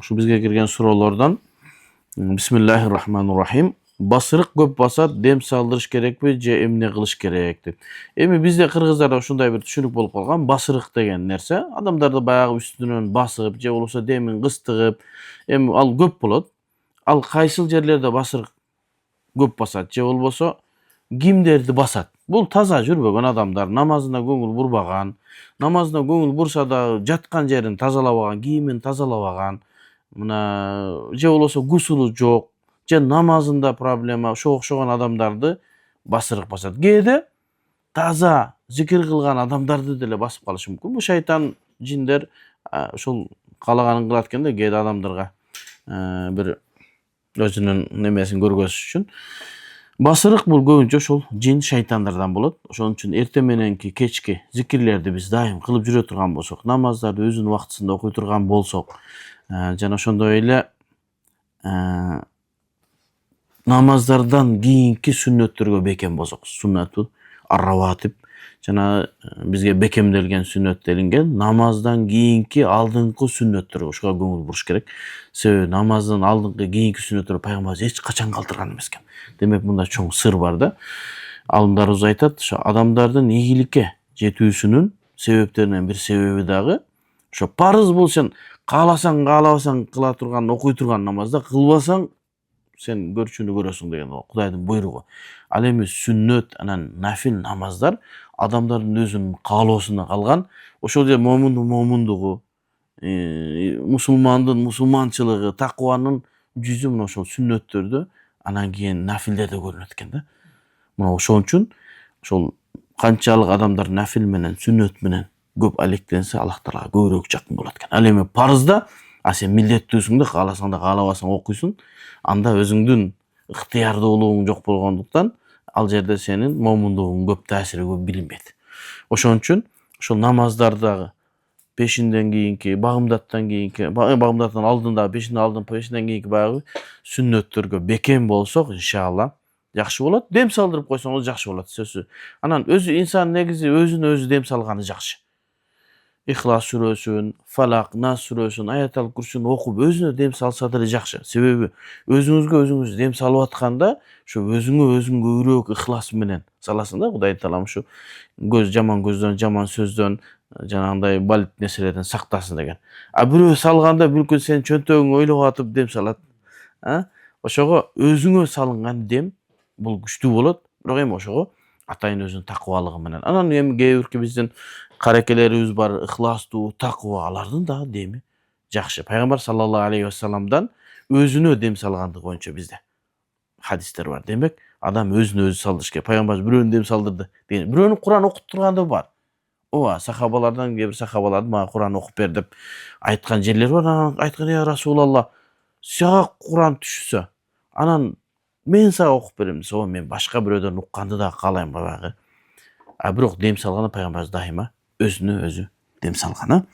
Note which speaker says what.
Speaker 1: Şu bizge kirgen surolardan Bismillahirrahmanirrahim. Basırık köp basat, dem saldırış kerekpi je emne kılış kerek dep. Emi bizde kırgızlarda uşunday bir түшүнүк болуп калган, basırık деген нерсе. Адамдарды баягы үстүнөн басып, же болбосо демин кыстыгып, эми ал көп болот. Ал кайсыл жерлерде басырык көп басат, же болбосо кимдерди басат? Бул таза жүрбөгөн адамдар, намазына көңүл бурбаган, намазына көңүл бурса да жаткан жерин тазалабаган, кийимин тазалабаган, мына же болбосо гусулу жок, же намазында проблема, ошого окшогон адамдарды басырык басат. Кээде таза зикир кылган адамдарды деле басып калышы мүмкүн. Бул шайтан, жиндер ошол каалаганын кылат экен да, кээде адамдарга бир өзүнүн немесин көргөзүш үчүн. Басырык бул көбүнчө ошол жин шайтандардан болот. Ошон үчүн эртең мененки кечки зикирлерди биз дайым кылып жүрө турган болсок, намаздарды өзүнүн убактысында окуй турган болсок, жана ошондой эле намаздардан кийинки сүннөттөргө бекем болсок, сүннату ар-раватиб жана бизге бекемделген сүннөт делинген, намаздан кийинки алдыңкы сүннөттөргө ошого көңүл буруш керек. Себеби намаздан алдыңкы кийинки сүннөттөр пайгамбарыбыз эч качан калтырган эмес экен. Демек мында чоң сыр бар да. Алымдарыбыз айтат, ошо адамдардын ийгиликке жетүүсүнүн себептеринен бир себеби дагы ошо парыз бул, сен кааласаң каалабасаң кыла турган, окуй турган намазда, кылбасаң сен көрчүнү көрөсүң деген ол Кудайдын буйругу. Ал эми сүннөт анан нафил намаздар адамдардын өзүнүн каалоосуна калган. Ошол же момундун момундугу, мусулмандын мусулманчылыгы, такыбанын жүзү мына ошол сүннөттөрдө, анан кийин нафилдерде көрүнөт экен да. Мына ошон үчүн ошол канчалык адамдар нафил менен, сүннөт менен көп алектенсе, Аллах Таалага көбүрөөк жакын болот экен. Ал эми парызда сен милдеттүүсүң да, кааласаң да каалабасаң окуйсуң. Анда өзүңдүн ыктыярдуулугуң жок болгондуктан ал жерде сенин момундугуң көп таасири көп билинбейт. Ошон үчүн ошол намаздардагы пешинден кийинки, багымдаттан кийинки, багымдаттан алдында, пешинден алдын, пешинден кийинки баягы сүннөттөргө бекем болсок, иншалла жакшы болот. Дем салдырып койсоңуз жакшы болот, сөзсүз. Анан өзү инсан негизи өзүнө өзү дем салганы жакшы. Ихлас сүрөсүн, Фалак, Нас сүрөсүн, Аятал Курсун окуп өзүнө дем салса деле жакшы. Себеби өзүңүзгө өзүңүз дем салып атканда, ошо өзүң көбүрөөк ихлас менен саласың да. Кудай Таалам ушу жаман көздөн, жаман сөздөн, жанагындай балит нерселерден сактасын деген. Бирөө салганда бүлкүл сен чөнтөгүң ойлоп атып дем салат. Ошого өзүңө салынган дем бул күчтүү болот. Бирок эми ошого атайын өзүнүн такыбалыгы менен. Анан эми кээ бирки биздин каракелерибиз бар, ихластуу, такыба, алардын да деми жакшы. Пайгамбар саллаллаху алейхи вассаламдан өзүнө дем салгандыгы боюнча бизде хадистер бар. Демек, адам өзүнө өзү салдырыш керек. Пайгамбарыбыз бирөөнү дем салдырды деген. Бирөөнү Куран окуп турганда бар. Ооба, сахабалардан кээ бир сахабаларды мага Куран окуп бер деп айткан жерлер бар. Анан айткан: "Я Расулалла, сага Куран түшсө, анан мен сага окуп берем десе, мен башка бирөөдөн укканды да каалайм баягы." Бирок дем салганы пайгамбарыбыз дайыма өзүнө өзү дем салган.